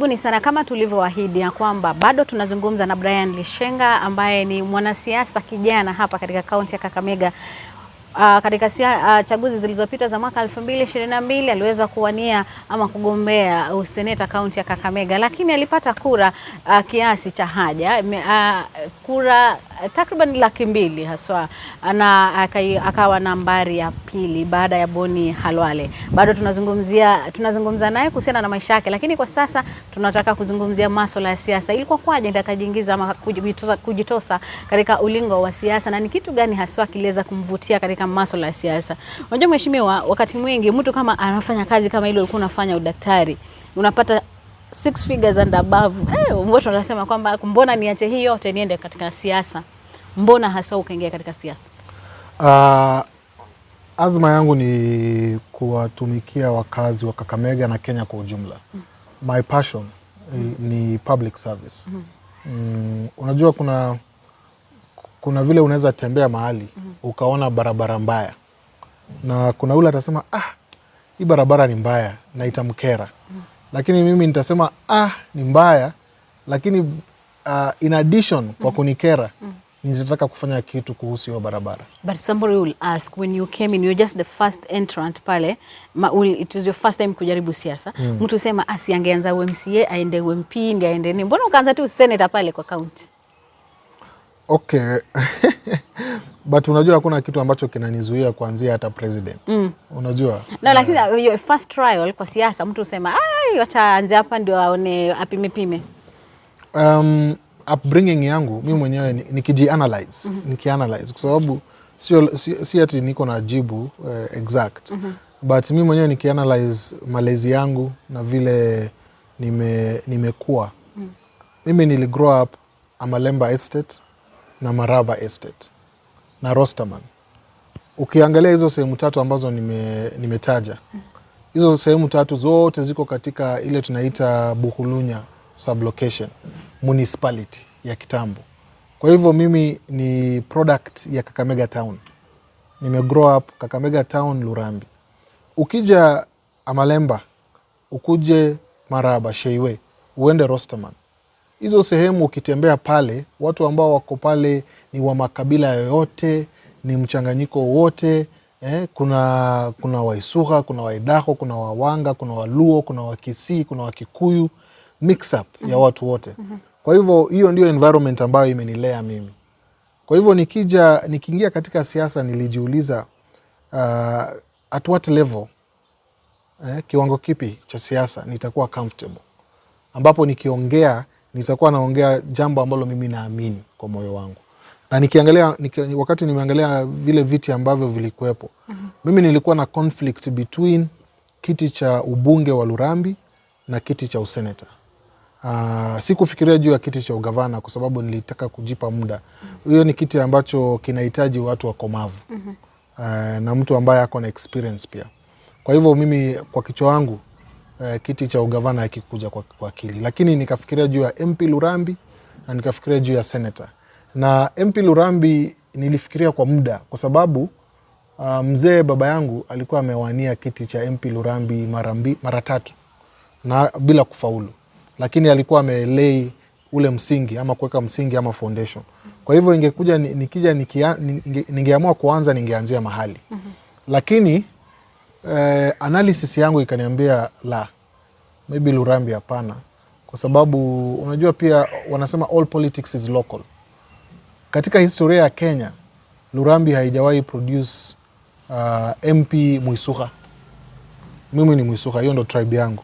karibuni sana. Kama tulivyoahidi ya kwamba bado tunazungumza na Brian Lishenga ambaye ni mwanasiasa kijana hapa katika kaunti ya Kakamega. Katika chaguzi zilizopita za mwaka 2022 aliweza kuwania ama kugombea useneta kaunti ya Kakamega, lakini alipata kura kiasi cha haja, kura takriban 200,000 haswa, na akawa nambari ya pili baada ya Boni Halwale. Bado tunazungumza naye kuhusiana na maisha yake, lakini kwa sasa tunataka kuzungumzia masuala ya siasa. Ilikuwa kwaje ndio akajiingiza ama kujitosa katika ulingo wa siasa, na ni kitu gani haswa kiliweza kumvutia katika masuala ya siasa? Unajua mheshimiwa, wakati mwingi mtu kama anafanya kazi kama ile ulikuwa unafanya udaktari, unapata 6 figures and above, watu wanasema kwamba mbona niache hii yote niende katika siasa? Mbona haswa ukaingia katika siasa? Azma yangu ni kuwatumikia wakazi wa Kakamega na Kenya kwa ujumla. My passion ni public service. Unajua kuna vile unaweza tembea mahali ukaona barabara mbaya, na kuna ule atasema hii barabara ni mbaya na itamkera. Lakini mimi nitasema ni mbaya, lakini in addition kwa kunikera, nitataka kufanya kitu kuhusu hiyo barabara. But somebody will ask, when you came in, you're just the first entrant pale, it was your first time kujaribu siasa. Mtu usema asiangeanza UMCA aende UMP ndiye aende nini? Mbona ukaanza tu senator pale kwa county? Okay. But unajua hakuna kitu ambacho kinanizuia kuanzia hata president. Unajua? No, lakini your first trial kwa siasa, mtu usema acha anze hapa ndio aone apime. Upbringing yangu mimi mwenyewe nikijianalyze, nikianalyze kwa sababu si ati niko na jibu exact. But mimi mwenyewe nikianalyze malezi yangu na vile nimekuwa. Mimi niligrow up Amalemba Estate na Maraba Estate na Rosterman. Ukiangalia hizo sehemu tatu ambazo nimetaja, hizo sehemu tatu zote ziko katika ile tunaita Bukhulunya sublocation municipality ya kitambo. Kwa hivyo mimi ni product ya Kakamega Town. Grow up Kakamega Town, Lurambi. Ukija Amalemba, ukuje Maraba, Sheiwe, uende Rosterman. Hizo sehemu ukitembea pale, watu ambao wako pale ni wa makabila yoyote, ni mchanganyiko wote. Kuna Waisuga, kuna Waidaho, kuna Wawanga, kuna Waluo, kuna Wakisii, kuna Wakikuyu, mix up ya watu wote. Kwa hivyo hiyo ndio environment ambayo imenilea mimi. Kwa hivyo nikiingia katika siasa nilijiuliza at what level, kiwango kipi cha siasa nitakuwa comfortable, ambapo nikiongea nitakuwa naongea jambo ambalo mimi naamini kwa moyo wangu. Na wakati nimeangalia vile viti ambavyo vilikuwepo, mimi nilikuwa na conflict between kiti cha ubunge wa Lurambi na kiti cha useneta. Sikufikiria juu ya kiti cha ugavana kwa sababu nilitaka kujipa muda. Hiyo ni kiti ambacho kinahitaji watu wakomavu, na mtu ambaye ako na experience pia. Kwa hivyo mimi kwa kichwa wangu kiti cha ugavana hakikuja kwa akili, lakini nikafikiria juu ya MP Lurambi na nikafikiria juu ya senator. Na MP Lurambi nilifikiria kwa muda kwa sababu mzee baba yangu alikuwa amewania kiti cha MP Lurambi mara 3 na bila kufaulu, lakini alikuwa amelei ule msingi ama kuweka msingi ama foundation. Kwa hivyo ningeamua kuanza ningeanzia mahali. Lakini analysis yangu ikaniambia maybe Lurambi hapana, kwa sababu unajua pia wanasema all politics is local. Katika historia ya Kenya, Lurambi haijawahi produce MP Muisuga. Mimi ni Muisuga, hiyo ndo tribe yangu.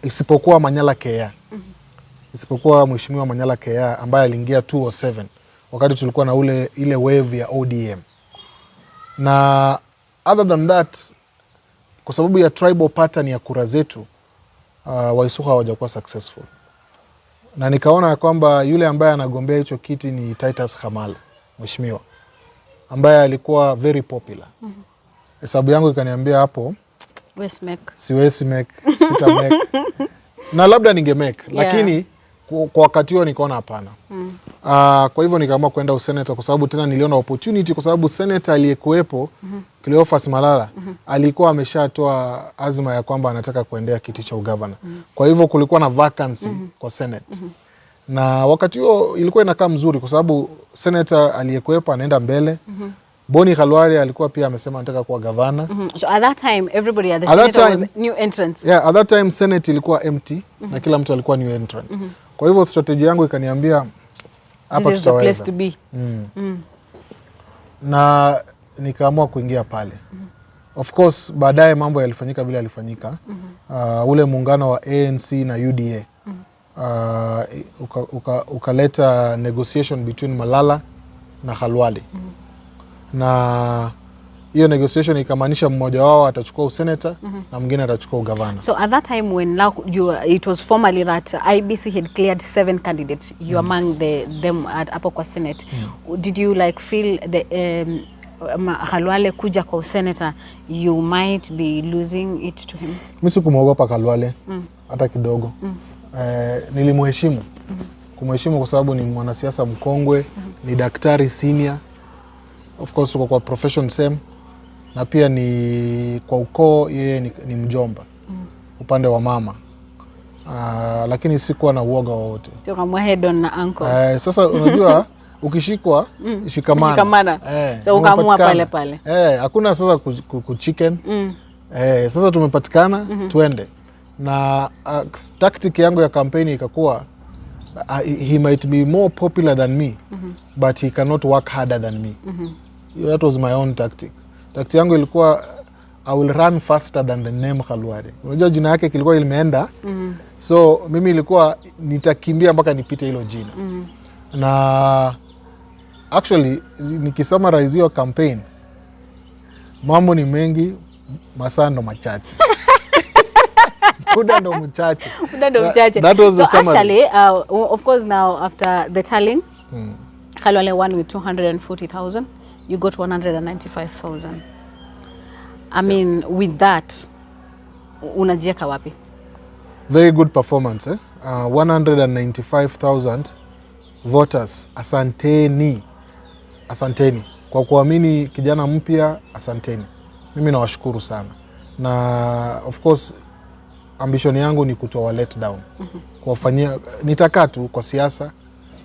Isipokuwa Manyala Kea. Isipokuwa mheshimiwa Manyala Kea ambaye aliingia 2007 wakati tulikuwa na ile wave ya ODM. Na other than that, kwa sababu ya tribal pattern ya kura zetu, Waisuga hawajakuwa successful. Na nikaona kwamba yule ambaye anagombea hicho kiti ni Titus Khamala, mheshimiwa, ambaye alikuwa very popular. Hesabu yangu ikaniambia hapo siwezi make, sita make. Na labda ninge make, lakini kwa wakati huo nikaona hapana. Kwa hivyo nikaamua kwenda useneta kwa sababu tena niliona opportunity kwa sababu senator aliyekuwepo Cleophas Malala alikuwa ameshatoa azma ya kwamba anataka kuendea kiti cha ugavana. Kwa hivyo kulikuwa na vacancy kwa Senate. Na wakati huo ilikuwa inakaa mzuri kwa sababu senator aliyekuwepo anaenda mbele. Boni Khalwale alikuwa pia amesema anataka kuwa gavana. So at that time everybody at the Senate was new entrants. Yeah, at that time Senate ilikuwa empty na kila mtu alikuwa new entrant. Kwa hivyo strategy yangu ikaniambia hapa this is the place to be. Na nikaamua kuingia pale. Of course baadaye mambo yalifanyika vile yalifanyika. Ule muungano wa ANC na UDA ukaleta negotiation between Malala na Khalwale. Na hiyo negotiation ikamaanisha mmoja wao atachukua useneta na mwingine atachukua ugavana. So at that time when it was formally that IBC had cleared 7 candidates, you among them hapo kwa Senate. Did you like feel the Khalwale kuja kwa useneta you might be losing it to him? Mimi sikumwogopa Khalwale hata kidogo. Nilimheshimu. Kumheshimu kwa sababu ni mwanasiasa mkongwe, ni daktari senior. Of course kwa profession same. Na pia ni kwa ukoo yeye ni mjomba upande wa mama. Lakini sikuwa na uoga wowote. Tukamwa head on na uncle. Sasa unajua ukishikwa shikamana. So ukaamua pale pale. Hakuna sasa kuchicken. Sasa tumepatikana tuende. Na tactic yangu ya kampeni ikakuwa he might be more popular than me but he cannot work harder than me. That was my own tactic. Tactic yangu ilikuwa I will run faster than the name Khalwale. Unajua jina yake kilikuwa limeenda. So mimi ilikuwa nitakimbia mpaka nipite hilo jina. Na actually nikisummarize hiyo campaign mambo ni mengi, masaa ndo machache. Muda ndo mchache. That was the summary. Actually, of course now after the tallying, Khalwale won with 240,000. You got 195,000. I mean, with that, unajieka wapi? Very good performance. 195,000 voters. Asanteni. Asanteni. Kwa kuamini kijana mpya, asanteni. Mimi nawashukuru sana. Na of course, ambition yangu ni kutoa let down. Kuwafanyia nitakaa tu kwa siasa,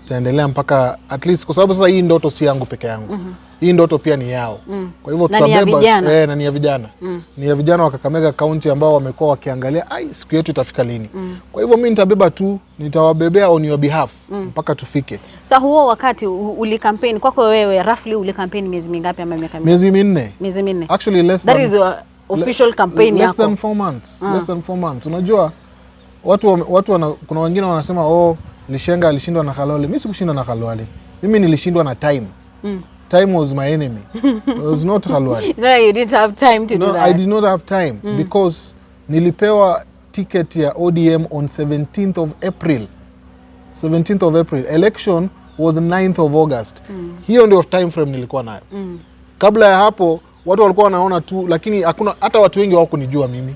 taendelea mpaka at least kwa sababu sasa hii ndoto si yangu peke yangu. Hii ndoto pia ni yao. Kwa hivyo tutabeba na ni ya vijana. Ni ya vijana wa Kakamega County ambao wamekuwa wakiangalia siku yetu itafika lini. Kwa hivyo mimi nitabeba tu, nitawabebea on your behalf mpaka tufike. Sasa huo wakati ulikampeni kwako wewe roughly ulikampeni miezi mingapi ama miaka mingapi? Miezi minne. Miezi minne. Actually less that is your official campaign yako. Less than 4 months. Less than 4 months. Unajua kuna wengine wanasema Lishenga alishindwa na Khalwale. Mimi sikushinda na Khalwale. Mimi nilishindwa na time. Time was my enemy. It was not Khalwale. No, you didn't have time to do that. I did not have time because nilipewa ticket ya ODM on 17th of April. 17th of April. Election was 9th of August. Hiyo ndio time frame nilikuwa nayo. Kabla ya hapo watu walikuwa wanaona tu, lakini hakuna hata watu wengi hawakunijua mimi.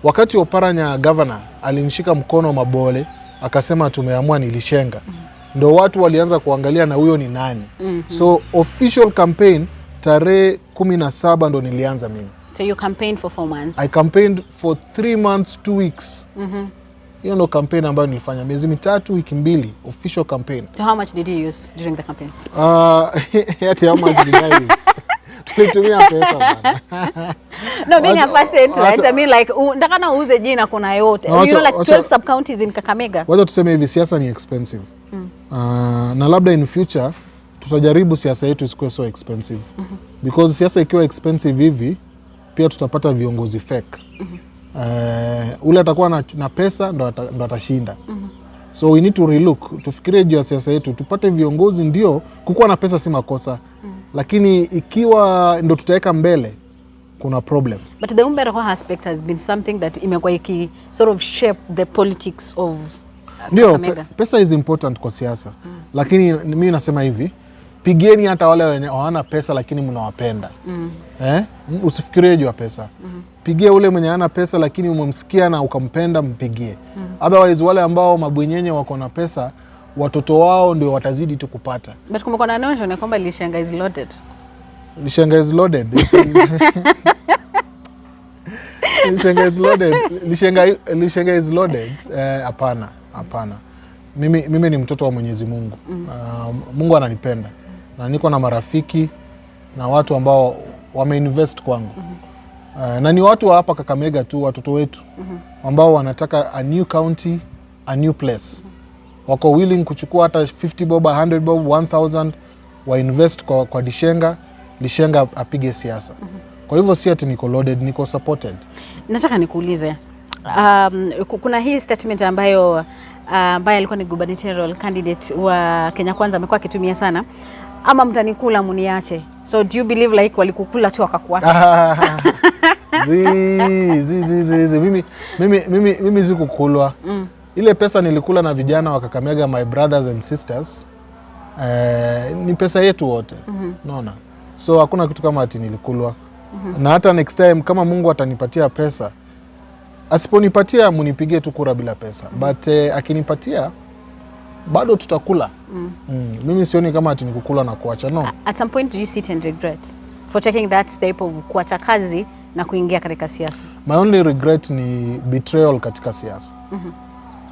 Wakati Oparanya governor alinishika mkono Mabole akasema tumeamua ni Lishenga. Ndo watu walianza kuangalia na huyo ni nani. So official campaign tarehe 17 ndo nilianza mimi. So you campaigned for 4 months? I campaigned for 3 months 2 weeks. Hiyo ndo campaign ambayo nilifanya miezi 3 wiki 2 official campaign. So how much did you use during the campaign? Yet how much did I use? Tulitumia pesa bana. No, being a first entrant, I mean like ndakana uuze jina kuna yote. You know like 12 sub counties in Kakamega. Wacha tuseme hivi siasa ni expensive. Na labda in future tutajaribu siasa yetu isikuwe so expensive. Because siasa ikiwa expensive hivi pia tutapata viongozi fake. Ule atakuwa na pesa ndo atashinda. So we need to relook, tufikirie juu ya siasa yetu, tupate viongozi ndio kukuwa na pesa si makosa. Lakini ikiwa ndo tutaweka mbele kuna problem. But the Umberho aspect has been something that imekuwa iki sort of shape the politics of Kakamega. Pesa is important kwa siasa. Lakini mimi nasema hivi, pigeni hata wale wenye hawana pesa lakini mnawapenda. Usifikirie juu ya pesa. pigia ule mwenye hana pesa lakini umemsikia na ukampenda, mpigie. Otherwise wale ambao mabwenyenye wako na pesa, watoto wao ndio watazidi tu kupata. But kumekuwa na notion kwamba Lishenga is loaded. Lishenga is loaded. Lishenga is loaded. Lishenga is loaded. Hapana, hapana. Mimi ni mtoto wa Mwenyezi Mungu. Mungu ananipenda. Na niko na marafiki na watu ambao wameinvest kwangu. Na ni watu wa hapa Kakamega tu, watoto wetu ambao wanataka a new county, a new place. Wako willing kuchukua hata 50 bob, 100 bob, 1000 wa invest kwa Lishenga apige siasa. Kwa hivyo si ati niko loaded, niko supported. Nataka nikuulize, kuna hii statement ambayo alikuwa ni gubernatorial candidate wa Kenya Kwanza amekuwa akitumia sana, ama mtanikula muniache. So do you believe like walikukula tu wakakuacha? Mimi sikukulwa. Ile pesa nilikula na vijana wa Kakamega, my brothers and sisters, ni pesa yetu wote. Unaona? So hakuna kitu kama ati nilikulwa. Na hata next time kama Mungu atanipatia pesa, asiponipatia munipigie tu kura bila pesa. But akinipatia bado tutakula. Mimi sioni kama ati nikukula na kuacha, no. At some point do you sit and regret for taking that step of kuacha kazi na kuingia katika siasa? My only regret ni betrayal katika siasa.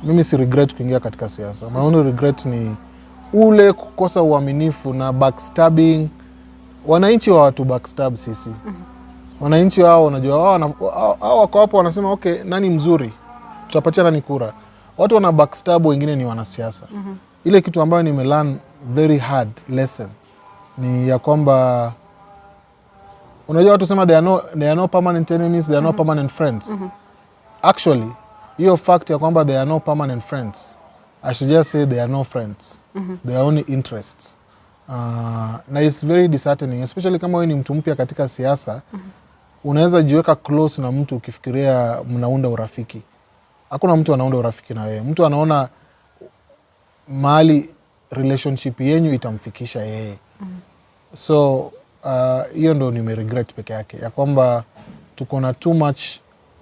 Mimi si regret kuingia katika siasa. My only regret ni ule kukosa uaminifu na backstabbing. Wananchi wa watu backstab sisi. Wananchi wao unajua wao wako hapo wanasema okay, nani mzuri? Tutapatia nani kura? Watu wana backstab, wengine ni wanasiasa. Ile kitu ambayo nimelearn very hard lesson ni ya kwamba unajua watu sema there are no permanent enemies, there are no permanent friends. Actually, hiyo fact ya kwamba there are no permanent friends, I should just say there are no friends. There are only interests. Na it's very disheartening, especially kama wewe ni mtu mpya katika siasa. Unaweza jiweka close na mtu ukifikiria mnaunda urafiki. Hakuna mtu anaunda urafiki na wewe. Mtu anaona mahali relationship yenyu itamfikisha yeye. So hiyo ndo nimeregret peke yake, ya kwamba tuko na too much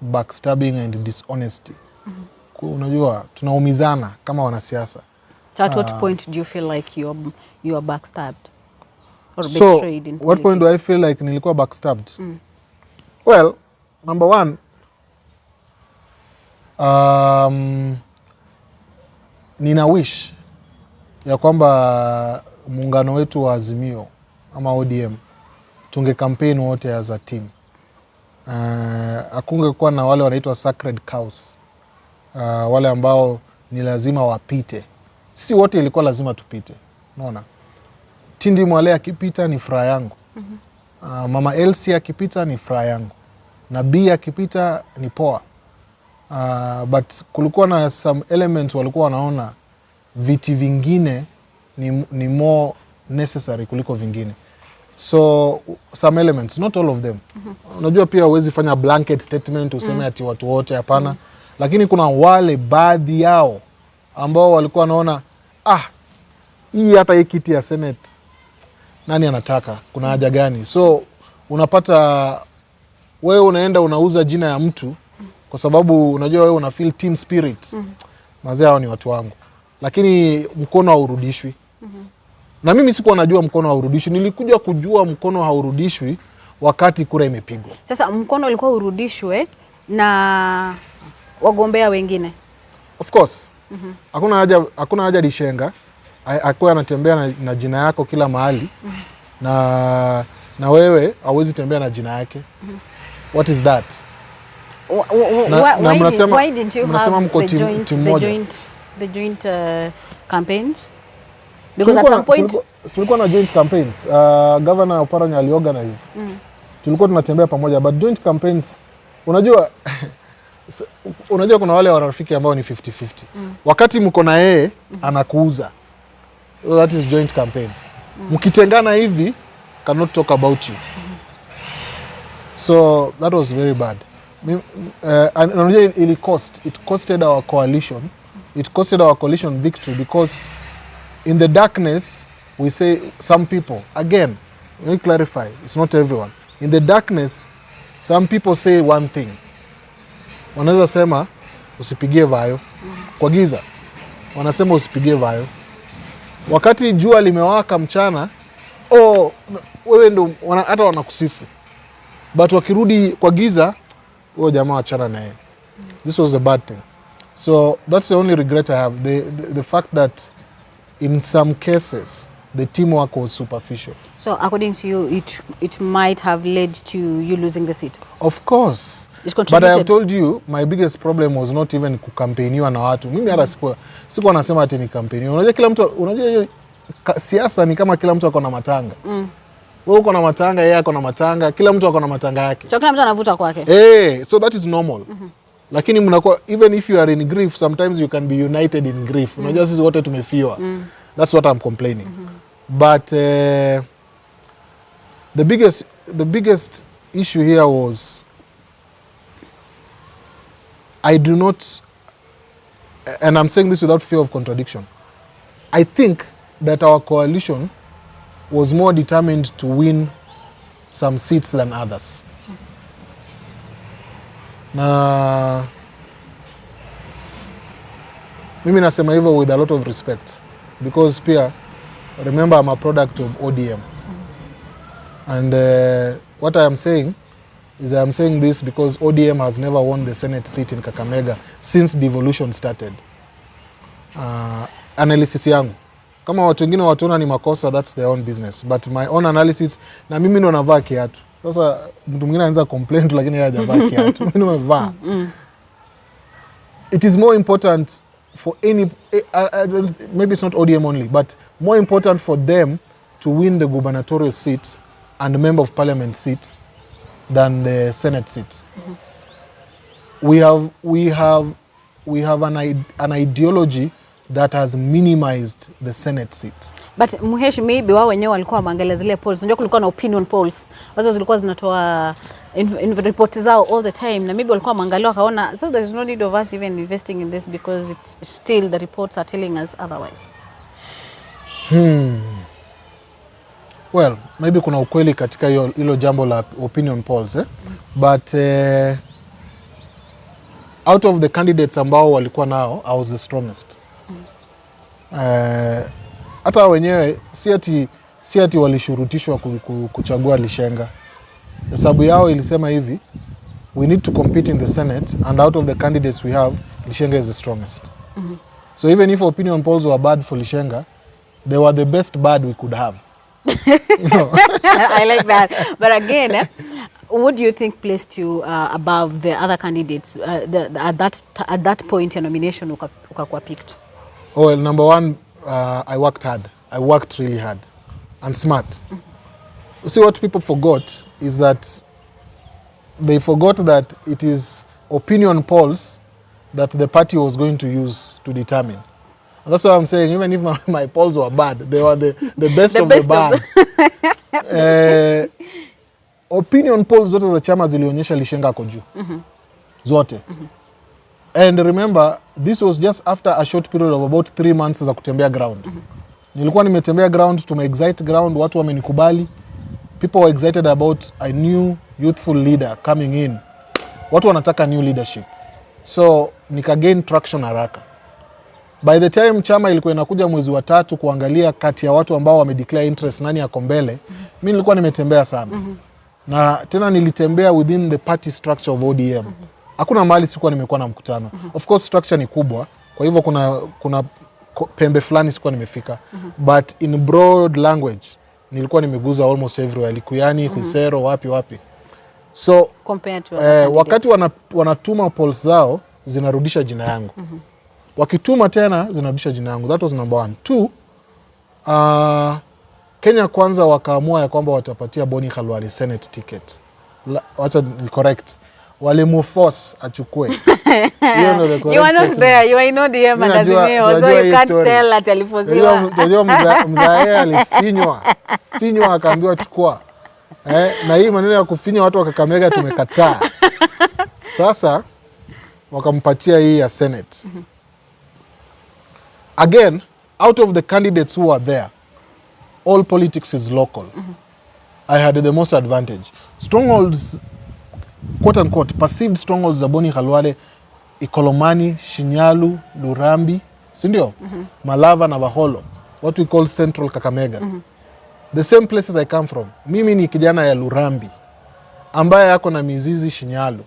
backstabbing and dishonesty. Unajua tunaumizana kama wanasiasa. So at what point do you feel like you are backstabbed or betrayed in politics? What point do I feel like nilikuwa backstabbed? Well, number one, nina wish ya kwamba muungano wetu wa Azimio ama ODM tunge campaign wote as a team. Hakungekuwa na wale wanaitwa sacred cows, wale ambao ni lazima wapite. Sisi wote ilikuwa lazima tupite. Unaona? Tindi Mwale akipita ni furaha yangu. Mama Elsie akipita ni furaha yangu. Na B akipita ni poa. But kulikuwa na some elements walikuwa wanaona viti vingine ni more necessary kuliko vingine. So some elements, not all of them. Unajua pia huwezi fanya blanket statement useme ati watu wote, hapana. Lakini kuna wale baadhi yao ambao walikuwa wanaona hii hata hii kiti ya Senate nani anataka, kuna haja gani? So unapata wewe unaenda unauza jina ya mtu kwa sababu unajua wewe una feel team spirit. Mazee hao ni watu wangu. Lakini mkono haurudishwi. Na mimi sikuwa najua mkono haurudishwi. Nilikuja kujua mkono haurudishwi wakati kura imepigwa. Sasa mkono ulikuwa urudishwe na wagombea wengine. Of course. Hakuna haja Lishenga akuwa anatembea na jina yako kila mahali. Na wewe hauwezi tembea na jina yake. What is that? Why didn't you have the joint campaigns? Because at some point tulikuwa na joint campaigns. Governor Oparanya aliorganize. Tulikuwa tunatembea pamoja, but joint campaigns unajua kuna wale warafiki ambao ni 50-50. Wakati mko na yeye anakuuza. So that is joint campaign. Mkitengana hivi cannot talk about you. So that was very bad. And it costed our coalition. It costed our coalition victory because in the darkness we say some people, again, let me clarify, it's not everyone. In the darkness Some people say one thing. Wanaweza sema usipigie vayo. Kwa giza wanasema usipigie vayo. Wakati jua limewaka mchana, wewe ndo hata wanakusifu. But wakirudi kwa giza, huyo jamaa wachana naye. This was a bad thing. So that's the only regret I have. The fact that in some cases the teamwork was superficial. So according to you, it might have led to you losing the seat? Of course. But I have told you, my biggest problem was not even kukampeniwa na watu. Mimi hata siku anasema ati ni kampeni. Unajua kila mtu, unajua siasa ni kama kila mtu ako na matanga. Wewe uko na matanga, yeye ako na matanga, kila mtu ako na matanga yake. So kila mtu anavuta kwake. So that is normal. Lakini mnakuwa, even if you are in grief, sometimes you can be united in grief. Unajua sisi wote tumefiwa. That's what I'm complaining. But the biggest issue here was I do not, and I'm saying this without fear of contradiction, I think that our coalition was more determined to win some seats than others. Na mimi nasema hivyo with a lot of respect, because pia remember I'm a product of ODM. And what I am saying is I am saying this because ODM has never won the Senate seat in Kakamega since devolution started. Analysis yangu, kama watu wengine watuona ni makosa, that's their own business, but my own analysis, na mimi ndo navaa kiatu. Sasa mtu mwingine anaanza complain lakini yeye hajavaa kiatu. Mimi nimevaa. It is more important for any, maybe it's not ODM only, but more important for them to win the gubernatorial seat and the member of parliament seat than the Senate seat. We have an ideology that has minimized the Senate seat. But Muhesh, maybe wao wenyewe walikuwa waangalia zile polls. Unajua kulikuwa na opinion polls. Wazo zilikuwa zinatoa report zao all the time, na maybe walikuwa waangalia wakaona, so there is no need of us even investing in this because it's still the reports are telling us otherwise. Well, maybe kuna ukweli katika hilo jambo la opinion polls, but out of the candidates ambao walikuwa nao, I was the strongest. Hata wenyewe si ati walishurutishwa kuchagua Lishenga. Hesabu yao ilisema hivi, we need to compete in the Senate, and out of the candidates we have, Lishenga is the strongest. So even if opinion polls were bad for Lishenga, they were the best bad we could have. You know? I like that. But again, what do you think placed you above the other candidates at that point your nomination ukakuwa picked? Oh, well, number one, I worked hard. I worked really hard and smart. You see, what people forgot is that they forgot that it is opinion polls that the party was going to use to determine. And that's what I'm saying. Even if my polls were bad, they were the best of the bad. Opinion polls zote za chama zilionyesha Lishenga ako juu. Zote. And remember, this was just after a short period of about 3 months za kutembea ground. Nilikuwa nimetembea ground, tume-excite ground, watu wamenikubali. People were excited about a new youthful leader coming in. Watu wanataka new leadership. So, nika-gain traction haraka. By the time chama ilikuwa inakuja mwezi wa 3 kuangalia kati ya watu ambao wamedeclare interest nani yako mbele, mimi nilikuwa nimetembea sana. Na tena nilitembea within the party structure of ODM. Hakuna mahali sikuwa nimekuwa na mkutano. Of course structure ni kubwa, kwa hivyo kuna pembe fulani sikuwa nimefika. But in broad language nilikuwa nimeguza almost everywhere, Likuyani, Husero, wapi. So compared to wakati wanatuma polls zao zinarudisha jina yangu. Wakituma tena zinarudisha jina yangu. That was number 1. 2, Kenya Kwanza wakaamua ya kwamba watapatia Boni Khalwale Senate ticket. Wacha ni correct. Wale force achukue. You are not there. You are in ODM and Azimio, so you can't tell at alifoziwa. Unajua mzae alifinywa. Finywa akaambiwa chukua. Na hii maneno ya kufinywa watu wa Kakamega tumekataa. Sasa wakampatia hii ya Senate. Again, out of the candidates who are there, all politics is local. I had the most advantage. Strongholds quote unquote perceived strongholds za Boni Khalwale, Ikolomani, Shinyalu, Lurambi, si ndio? Malava na Baholo, what we call Central Kakamega. The same places I come from. Mimi ni kijana ya Lurambi ambaye ako na mizizi Shinyalu,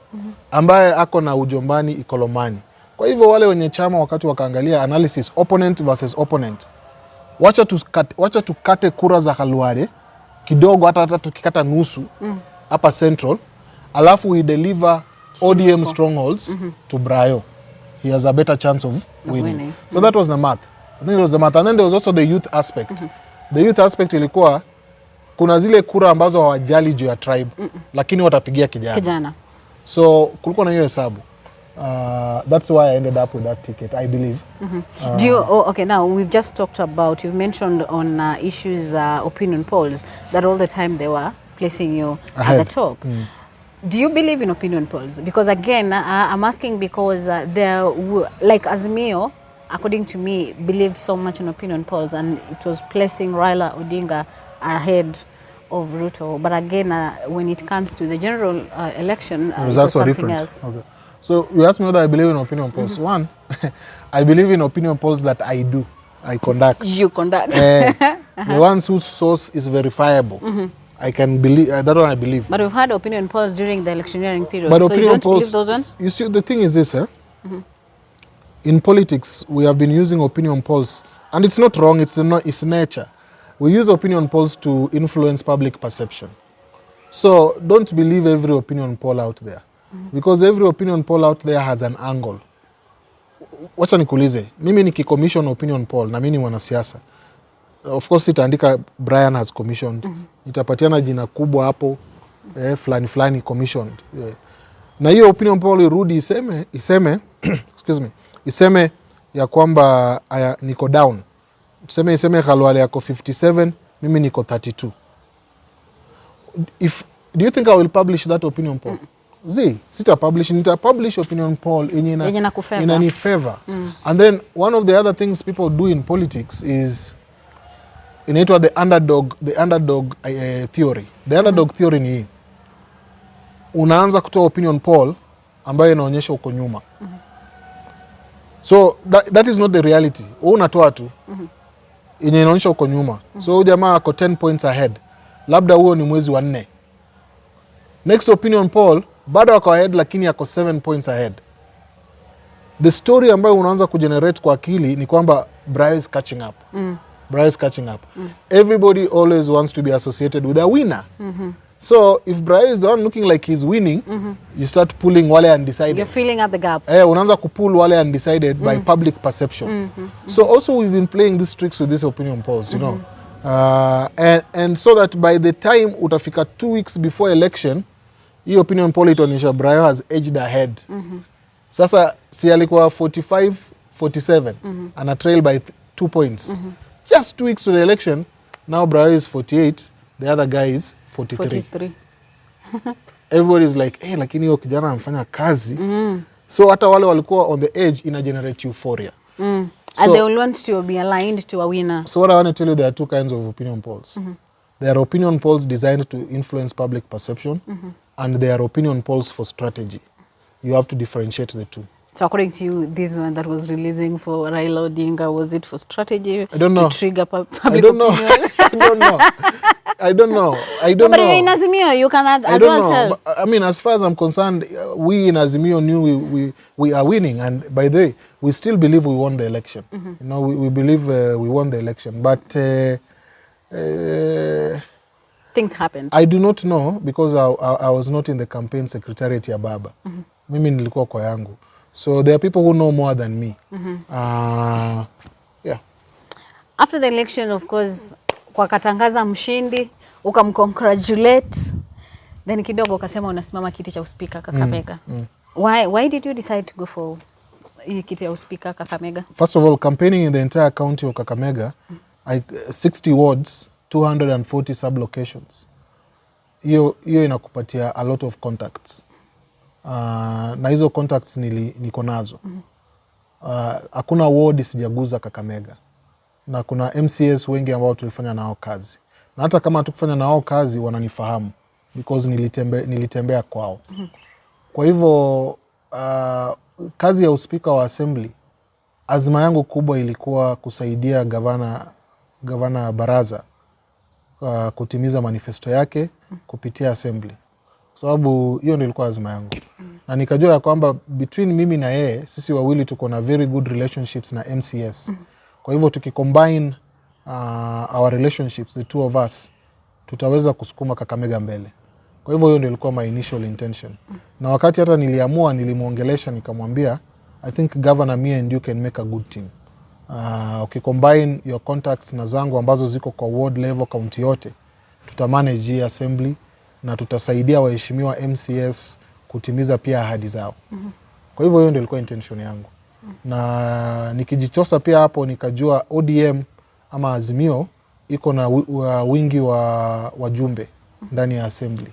ambaye ako na ujombani Ikolomani. Kwa hivyo wale wenye chama wakati wakaangalia analysis opponent versus opponent, wacha tukate kura za Khalwale kidogo, hata tukikata nusu hapa Central, alafu we deliver ODM strongholds to Brayo. He has a better chance of winning. So that was the math. I think it was the math. And then there was also the youth aspect. The youth aspect ilikuwa kuna zile kura ambazo hawajali juu ya tribe, lakini watapigia kijana. So kulikuwa na hiyo hesabu. That's why I ended up with that ticket, I believe. Do you, okay, now we've just talked about, you've mentioned on issues, opinion polls, that all the time they were placing you ahead at the top. Do you believe in opinion polls? Because again, I'm asking because there, like Azimio, according to me, believed so much in opinion polls, and it was placing Raila Odinga ahead of Ruto. But again, when it comes to the general election, it was something else. Okay. So you asked me whether I believe in opinion polls. One, I believe in opinion polls that I conduct. You conduct. The ones whose source is verifiable. I can believe, that one I believe. But we've had opinion polls during the electioneering period. But so you don't believe those ones? You see, the thing is this, in politics, we have been using opinion polls, and it's not wrong, it's nature. We use opinion polls to influence public perception. So don't believe every opinion poll out there, because every opinion poll out there has an angle. Wacha nikuulize, mimi nikicommission opinion poll, na mimi ni mwanasiasa. Of course itaandika Brian has commissioned. Itapatiana jina kubwa hapo, fulani commissioned. Na hiyo opinion poll irudi iseme excuse me, iseme ya kwamba niko down. Iseme Khalwale yako 57, mimi niko 32. Do you think I will publish that opinion poll? Nita publish opinion poll in favor. And then one of the other things people do in politics is inaitwa the underdog theory. The underdog theory ni unaanza kutoa opinion poll ambayo inaonyesha uko nyuma. So that is not the reality. Unatoa tu yenye inaonyesha uko nyuma. So jamaa ako 10 points ahead. Labda huo ni mwezi wa 4. Next opinion poll bado ako ahead lakini ako 7 points ahead. The story ambayo unaanza kugenerate kwa akili ni kwamba Brian is catching up. Brian is catching up. Everybody always wants to be associated with a winner. So if Brian is the one looking like he's winning, you start pulling wale undecided. You're filling up the gap. Unaanza kupull wale undecided by public perception. So also we've been playing these tricks with these opinion polls, you know. And so that by the time utafika 2 weeks before election, hii opinion poll itaonyesha Brian has edged ahead. Sasa si alikuwa 45, 47, ana trail by 2 points. Just 2 weeks to the election, now Brian is 48, the other guy is 43. Everybody is like, hey, lakini hiyo kijana amefanya kazi. So hata wale walikuwa on the edge ina generate euphoria. So, and they will want to be aligned to a winner. So what I want to tell you, there are 2 kinds of opinion polls. There are opinion polls designed to influence public perception, and there are opinion polls for strategy. You have to differentiate the 2. So according to you, this one that was releasing for Raila Odinga, was it for strategy? I don't know. To trigger public opinion? I don't know. But in Azimio, you cannot as well tell. I mean, as far as I'm concerned, we in Azimio knew we are winning. And by the way, we still believe we won the election. You know, we believe we won the election. But things happened. I do not know because I was not in the campaign secretariat ya baba. Mimi nilikuwa kwa yangu. So there are people who know more than me. Yeah. After the election, of course, kwa katangaza mshindi, ukamcongratulate, then kidogo ukasema unasimama kiti cha uspika Kakamega. Why did you decide to go for kiti ya uspika Kakamega? First of all, campaigning in the entire county of Kakamega, 60 wards, 240 sub-locations. Hiyo inakupatia a lot of contacts. Na hizo contacts niko nazo. Hakuna ward sijaguza Kakamega. Na kuna MCS wengi ambao tulifanya nao kazi. Na hata kama hatukufanya nao kazi wananifahamu because nilitembea kwao. Kwa hivyo kazi ya uspika wa assembly, azma yangu kubwa ilikuwa kusaidia gavana Baraza kutimiza manifesto yake kupitia assembly. Sababu hiyo ndio ilikuwa azma yangu. Na nikajua ya kwamba between mimi na yeye, sisi wawili tuko na very good relationships na MCS. Kwa hivyo tukicombine our relationships, the two of us, tutaweza kusukuma Kakamega mbele. Kwa hivyo hiyo ndio ilikuwa my initial intention. Na wakati hata niliamua, nilimuongelesha nikamwambia, I think governor, me and you can make a good team. Ukicombine your contacts na zangu ambazo ziko kwa ward level county yote, tutamanage hii assembly na tutasaidia waheshimiwa MCS kutimiza pia ahadi zao. Kwa hivyo hiyo ndio ilikuwa intention yangu. Na nikijitosa pia hapo nikajua ODM ama Azimio iko na wingi wa wajumbe ndani ya assembly.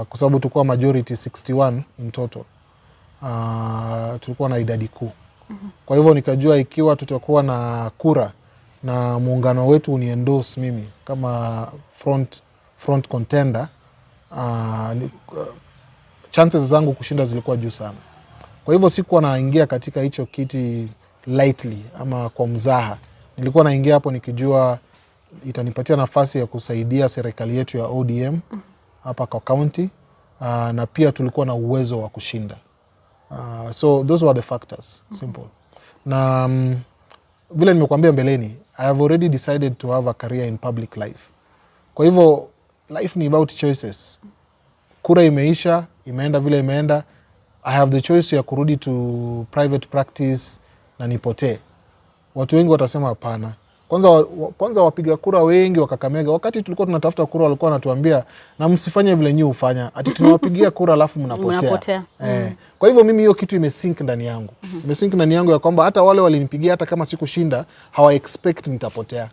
Kwa sababu tulikuwa majority 61 in total. Tulikuwa na idadi kuu. Kwa hivyo nikajua ikiwa tutakuwa na kura na muungano wetu uniendorse mimi kama front contender, chances zangu kushinda zilikuwa juu sana. Kwa hivyo sikuwa naingia katika hicho kiti lightly ama kwa mzaha. Nilikuwa naingia hapo nikijua itanipatia nafasi ya kusaidia serikali yetu ya ODM hapa kwa county, na pia tulikuwa na uwezo wa kushinda. So those were the factors, simple. Na vile nimekuambia mbeleni, I have already decided to have a career in public life. Kwa hivyo life ni about choices. Kura imeisha, imeenda vile imeenda. I have the choice ya kurudi to private practice na nipotee. Watu wengi watasema hapana. Kwanza wapiga kura wengi wa Kakamega, wakati tulikuwa tunatafuta kura walikuwa wanatuambia na msifanye vile nyinyi hufanya, ati tunawapigia kura alafu mnapotea. Kwa hivyo mimi hiyo kitu imesink ndani yangu. Imesink ndani yangu ya kwamba hata wale walinipigia hata kama sikushinda, hawa expect nitapotea.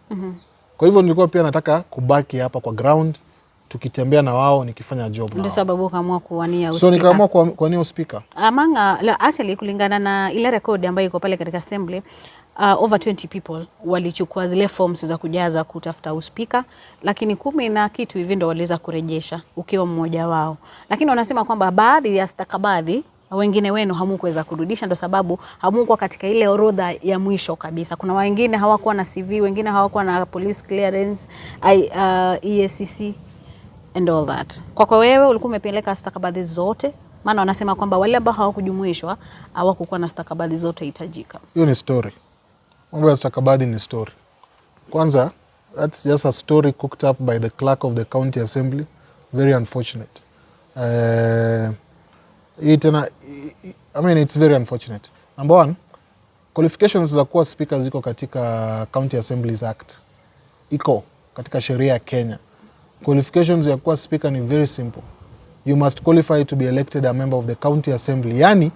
Kwa hivyo nilikuwa pia nataka kubaki hapa kwa ground, tukitembea na wao nikifanya job nao. Ndio sababu kaamua kuwania uspika. So nikaamua kuwania uspika. Actually kulingana na ile rekodi ambayo iko pale katika assembly, over 20 people walichukua zile forms za kujaza kutafuta uspika, lakini 10 na kitu hivi ndio waliweza kurejesha ukiwa mmoja wao. Lakini wanasema kwamba baadhi ya stakabadhi wengine wenu hamukuweza kurudisha, ndio sababu hamukuwa katika ile orodha ya mwisho kabisa. Kuna wengine hawakuwa na CV, wengine hawakuwa na police clearance, EACC and all that. Kwa wewe ulikuwa umepeleka stakabadhi zote? Maana wanasema kwamba wale ambao hawakujumuishwa hawakuwa na stakabadhi zote hitajika. Hiyo ni story. Mambo ya stakabadhi ni story. Kwanza, that's just a story cooked up by the clerk of the county assembly. Very unfortunate. It's very unfortunate. Number one, qualifications za kuwa speaker ziko katika County Assemblies Act. Iko katika sheria ya Kenya. Qualifications ya kuwa speaker ni very simple. You must qualify to be elected a member of the county assembly. Yani,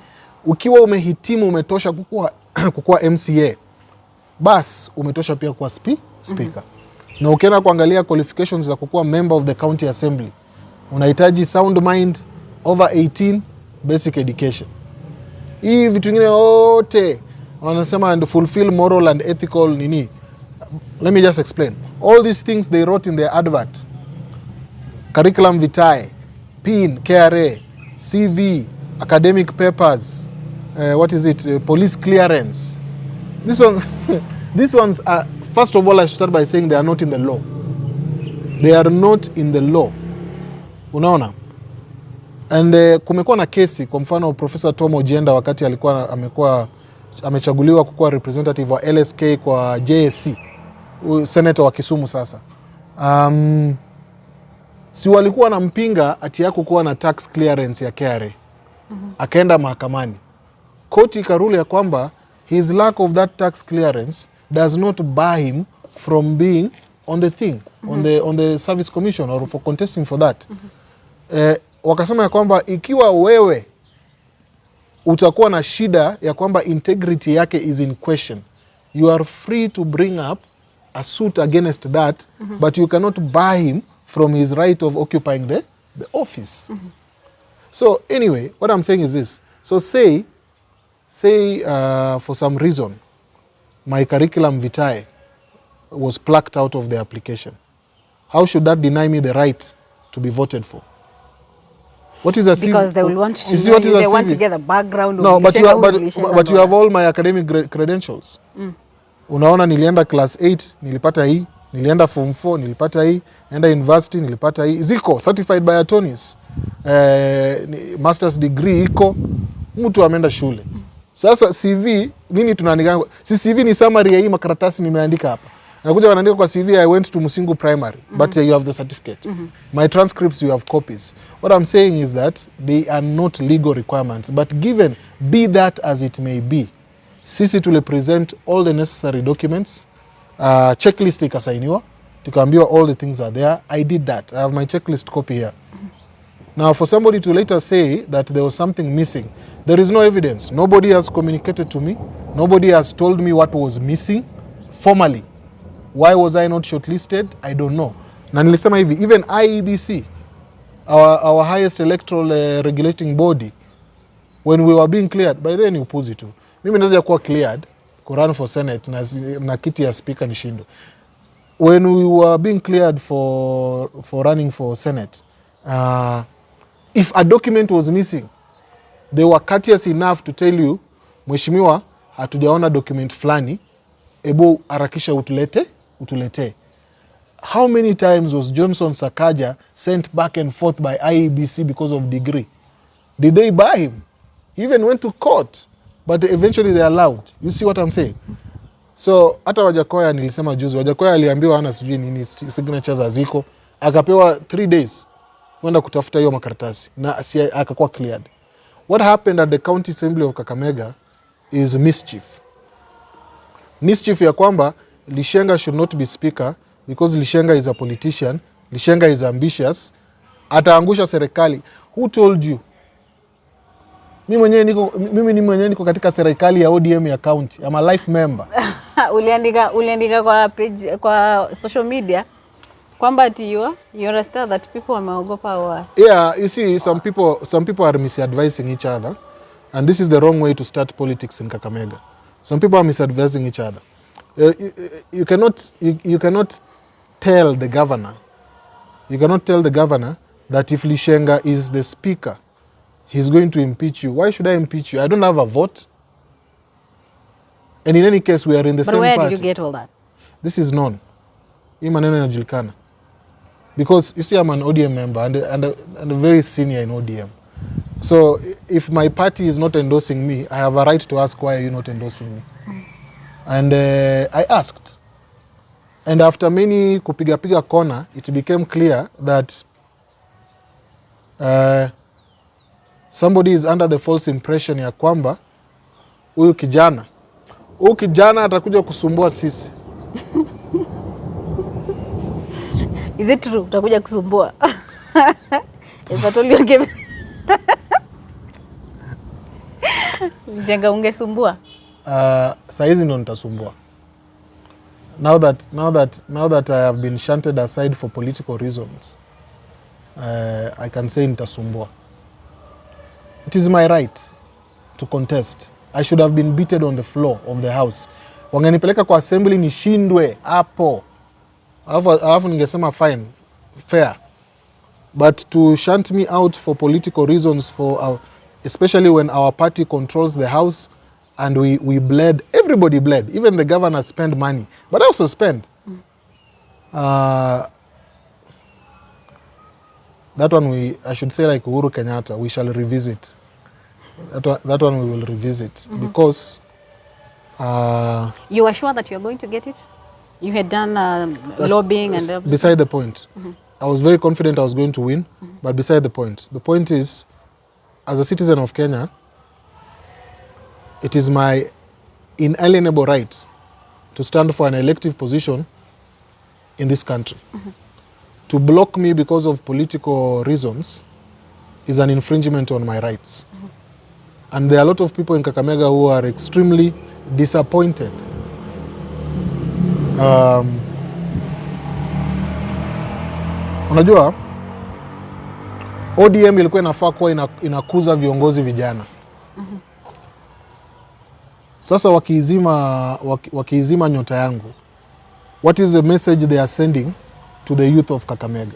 ukiwa umehitimu umetosha kukua MCA, bas umetosha pia kuwa speaker. Na ukienda kuangalia qualifications za kukua member of the county assembly, unahitaji sound mind, over 18, basic education. Hii vitu vingine yote wanasema and fulfill moral and ethical nini. Let me just explain. All these things they wrote in their advert. Curriculum vitae, PIN, KRA, CV, academic papers, police clearance. These ones are, first of all, I should start by saying they are not in the law. They are not in the law. Unaona? And kumekuwa na kesi, kwa mfano Professor Tom Ojienda wakati alikuwa amechaguliwa kukuwa representative wa LSK kwa JSC, senator wa Kisumu sasa. Si walikuwa na mpinga ati yako kuwa na tax clearance ya KRA. Akaenda mahakamani. Koti ikarule ya kwamba his lack of that tax clearance does not bar him from being on the thing, on the service commission or for contesting for that. Wakasema ya kwamba ikiwa wewe utakuwa na shida ya kwamba integrity yake is in question, you are free to bring up a suit against that, but you cannot bar him from his right of occupying the office. So anyway, what I'm saying is this. So say for some reason, my curriculum vitae was plucked out of the application. How should that deny me the right to be voted for? What is a CV? Because they will want to you see know what is you. a They CV? want to get the background No, of but Lishenga, you have all my academic credentials. Unaona nilienda class 8 nilipata hii, nilienda form 4 nilipata hii, enda university nilipata hii, ziko certified by attorneys, master's degree iko, mtu ameenda shule. Sasa CV nini tunaandika? Si CV ni summary ya hii makaratasi nimeandika hapa. Nakuja wanaandika kwa CV I went to Musingu Primary, but you have the certificate. My transcripts you have copies. What I'm saying is that they are not legal requirements, but given be that as it may be, sisi tule present all the necessary documents, checklist ikasainiwa, tukaambiwa all the things are there. I did that. I have my checklist copy here. Now for somebody to later say that there was something missing, there is no evidence. Nobody has communicated to me. Nobody has told me what was missing formally. Why was I not shortlisted? I don't know. Na nilisema hivi, even IEBC, our highest electoral regulating body, when we were being cleared, by then ni upuzi tu. Mimi naweza kuwa cleared ku run for Senate na kiti ya speaker nishindo. When we were being cleared for running for Senate, if a document was missing, they were courteous enough to tell you, mheshimiwa, hatujaona document fulani, ebo harakisha utulete. How many times was Johnson Sakaja sent back and forth by IEBC because of degree? Did they buy him? He even went to court, but eventually they allowed. You see what I'm saying? So hata Wajakoya nilisema juzi, Wajakoya aliambiwa ana sijui nini signatures aziko, akapewa 3 days kwenda kutafuta hiyo makaratasi na akakuwa cleared. What happened at the County Assembly of Kakamega is mischief. Mischief ya kwamba Lishenga should not be speaker because Lishenga is a politician, Lishenga is ambitious, ataangusha serikali. Who told you? Mimi ni mwenyewe niko katika serikali ya ODM ya county. I'm a life member. uliandika kwa page, kwa social media kwamba you're a star that people wameogopa wa. Yeah, you see some people are misadvising each other, and this is the wrong way to start politics in Kakamega. Some people are misadvising each other. You cannot tell the governor. You cannot tell the governor that if Lishenga is the speaker, he's going to impeach you. Why should I impeach you? I don't have a vote. And in any case, we are in the same party. But where did you get all that? This is known. Hii maneno inajulikana. Because you see, I'm an ODM member and a very senior in ODM. So if my party is not endorsing me, I have a right to ask, why are you not endorsing me? And I asked. And after many kupiga corner, it became clear that somebody is under the false impression ya kwamba huyu kijana atakuja kusumbua sisi. Is it true? Utakuja kusumbua? Is that all you're giving? Lishenga ungesumbua? Saizi ndo nitasumbua. Now that I have been shunted aside for political reasons, I can say nitasumbua. It is my right to contest. I should have been beaten on the floor of the house. Wangenipeleka kwa assembly nishindwe hapo. Alafu ningesema fine, fair. But to shunt me out for political reasons, especially when our party controls the house and we bled, everybody bled, even the governor spent money, but I also spent. That one I should say like Uhuru Kenyatta, we shall revisit. That one we will revisit because... you are sure that you're going to get it? You had done lobbying and everything? Beside the point. I was very confident I was going to win, but beside the point. The point is, as a citizen of Kenya, it is my inalienable right to stand for an elective position in this country. To block me because of political reasons is an infringement on my rights. And there are a lot of people in Kakamega who are extremely disappointed. Unajua, ODM ilikuwa inafaa kuwa inakuza viongozi vijana. Sasa wakiizima nyota yangu, what is the message they are sending to the youth of Kakamega?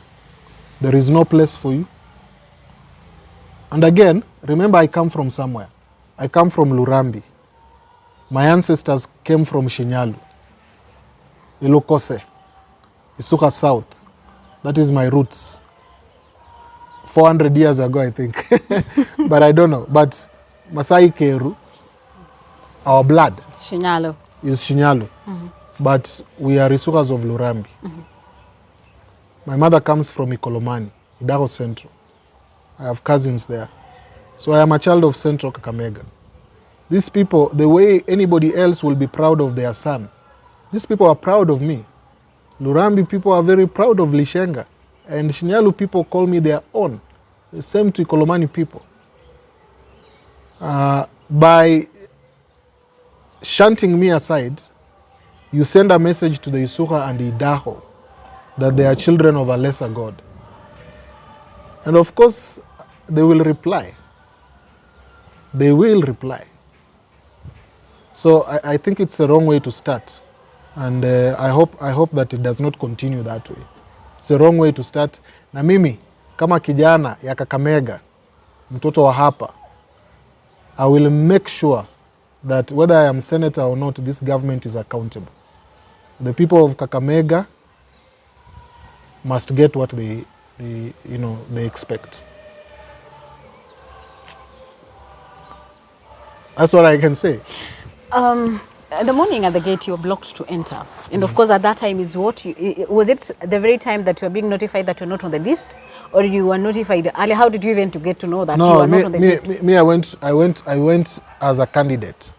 There is no place for you. And again, remember, I come from somewhere. I come from Lurambi. My ancestors came from Shinyalu, Ilokose, Isuka South. That is my roots. 400 years ago, I think. But I don't know. But Masai Keru, our blood Shinyalu. Is Shinyalu. But we are Isukas of Lurambi. My mother comes from Ikolomani, Idaho Central. I have cousins there. So I am a child of Central Kakamega. These people, the way anybody else will be proud of their son, these people are proud of me. Lurambi people are very proud of Lishenga. And Shinyalu people call me their own. The same to Ikolomani people. By shunting me aside, you send a message to the Isuka and Idaho that they are children of a lesser God. And of course, they will reply. They will reply. So I think it's the wrong way to start. And I hope that it does not continue that way. It's the wrong way to start. Na mimi, kama kijana ya Kakamega, mtoto wa hapa, I will make sure that whether I am senator or not, this government is accountable. The people of Kakamega must get what they expect. That's what I can say. The morning at the gate, you were blocked to enter. And of course, at that time, was it the very time that you were being notified that you're not on the list? Or you were notified earlier? How did you even to get to know that you are not on the list? I went as a candidate.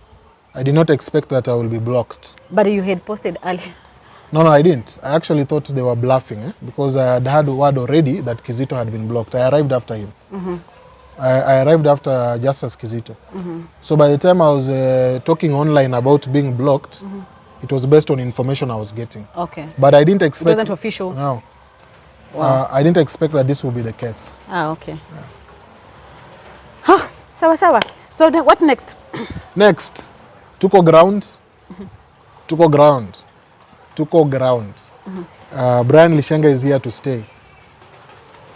I did not expect that I will be blocked. But you had posted earlier? No, I didn't. I actually thought they were bluffing because I had had word already that Kizito had been blocked. I arrived after him. I arrived after Justice Kizito. So by the time I was talking online about being blocked, it was based on information I was getting. Okay. But I didn't expect... It wasn't official? No. Wow. I didn't expect that this would be the case. Okay. Yeah. Sawa. So what next? Next, tuko ground. Brian Lishenga is here to stay.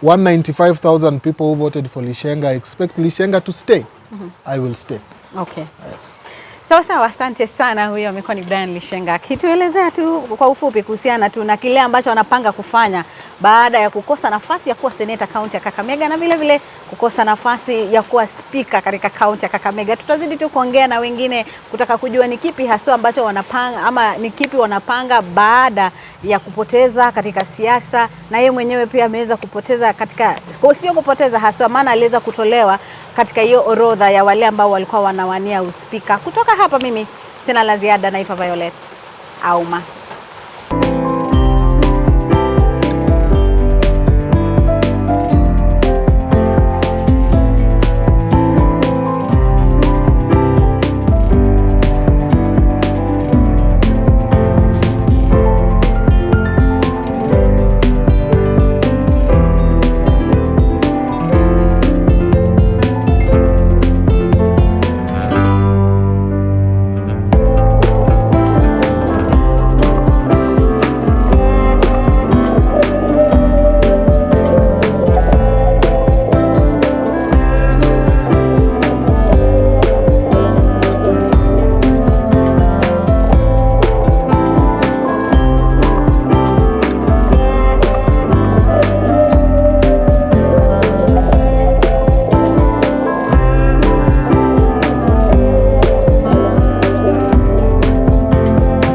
195,000 people who voted for Lishenga. I expect Lishenga to stay. I will stay. Okay. Yes. Sawa, asante sana. Huyo amekuwa ni Brian Lishenga akituelezea tu kwa ufupi kuhusiana tu na kile ambacho wanapanga kufanya baada ya kukosa nafasi ya kuwa seneta kaunti ya Kakamega na vile vile kukosa nafasi ya kuwa spika katika kaunti ya Kakamega. Tutazidi tu kuongea na wengine kutaka kujua ni kipi haswa ambacho wanapanga ama ni kipi wanapanga baada ya kupoteza katika siasa, na yeye mwenyewe pia ameweza kupoteza katika, sio kupoteza haswa, maana aliweza kutolewa katika hiyo orodha ya wale ambao walikuwa wanawania uspika. Kutoka hapa mimi sina la ziada, naitwa Violet Auma.